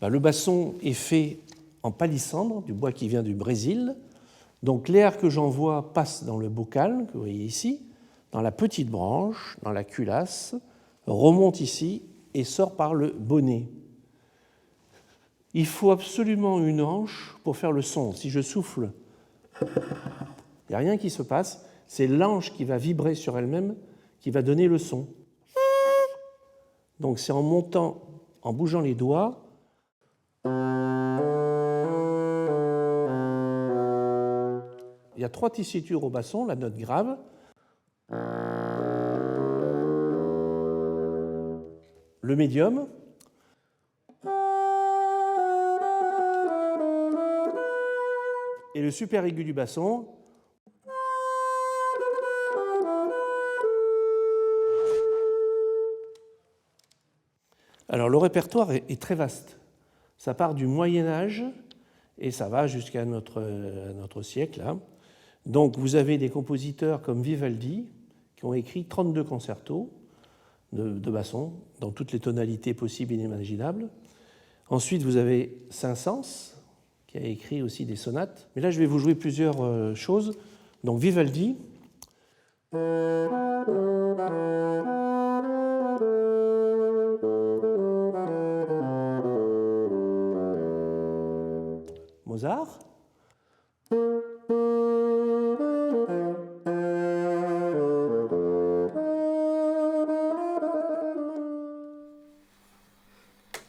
Le basson est fait en palissandre, du bois qui vient du Brésil. Donc l'air que j'envoie passe dans le bocal, que vous voyez ici, dans la petite branche, dans la culasse, remonte ici et sort par le bonnet. Il faut absolument une hanche pour faire le son. Si je souffle, il n'y a rien qui se passe. C'est l'hanche qui va vibrer sur elle-même qui va donner le son. Donc c'est en montant, en bougeant les doigts. Il y a 3 tessitures au basson, la note grave. Le médium. Et le super aigu du basson. Alors le répertoire est très vaste. Ça part du Moyen-Âge et ça va jusqu'à notre siècle. Là. Donc vous avez des compositeurs comme Vivaldi qui ont écrit 32 concertos de basson dans toutes les tonalités possibles et inimaginables. Ensuite vous avez Saint-Saëns qui a écrit aussi des sonates. Mais là je vais vous jouer plusieurs choses. Donc Vivaldi. Mozart.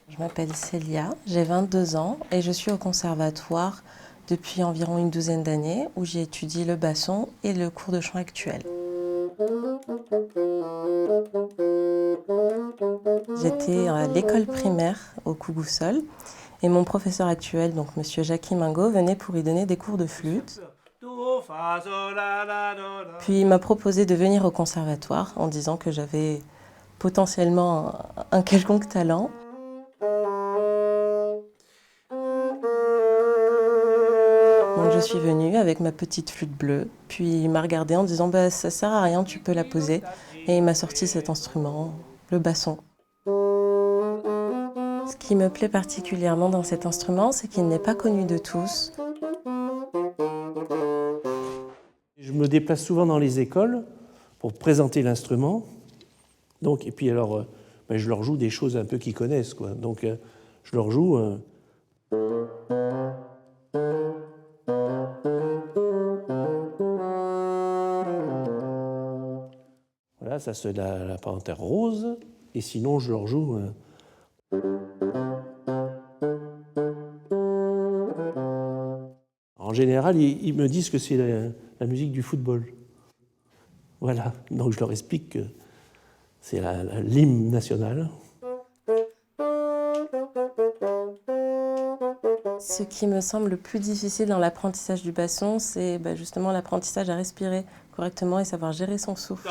Je m'appelle Célia, j'ai 22 ans et je suis au conservatoire depuis environ une douzaine d'années où j'ai étudié le basson et le cours de chant actuel. J'étais à l'école primaire au Cougoussol et mon professeur actuel, donc Monsieur Jackie Mingo, venait pour y donner des cours de flûte. Puis il m'a proposé de venir au conservatoire en disant que j'avais potentiellement un quelconque talent. Donc je suis venue avec ma petite flûte bleue, puis il m'a regardée en disant « ça sert à rien, tu peux la poser ». Et il m'a sorti cet instrument, le basson. Ce qui me plaît particulièrement dans cet instrument, c'est qu'il n'est pas connu de tous. Je me déplace souvent dans les écoles pour présenter l'instrument. Donc, et puis alors, je leur joue des choses un peu qu'ils connaissent, quoi. Donc je leur joue... Voilà, ça c'est la panthère rose. Et sinon, je leur joue... En général, ils me disent que c'est la musique du football. Voilà, donc je leur explique que c'est l'hymne national. Ce qui me semble le plus difficile dans l'apprentissage du basson, c'est justement l'apprentissage à respirer correctement et savoir gérer son souffle.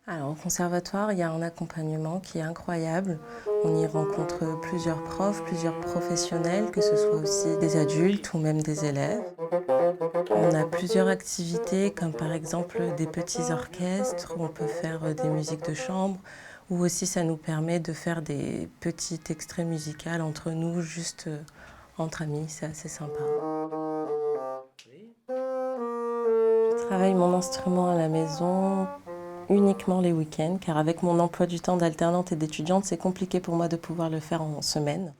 Alors, au conservatoire, il y a un accompagnement qui est incroyable. On y rencontre plusieurs profs, plusieurs professionnels, que ce soit aussi des adultes ou même des élèves. On a plusieurs activités, comme par exemple des petits orchestres, où on peut faire des musiques de chambre, ou aussi ça nous permet de faire des petits extraits musicaux entre nous, juste entre amis, c'est assez sympa. Je travaille mon instrument à la maison uniquement les week-ends, car avec mon emploi du temps d'alternante et d'étudiante, c'est compliqué pour moi de pouvoir le faire en semaine.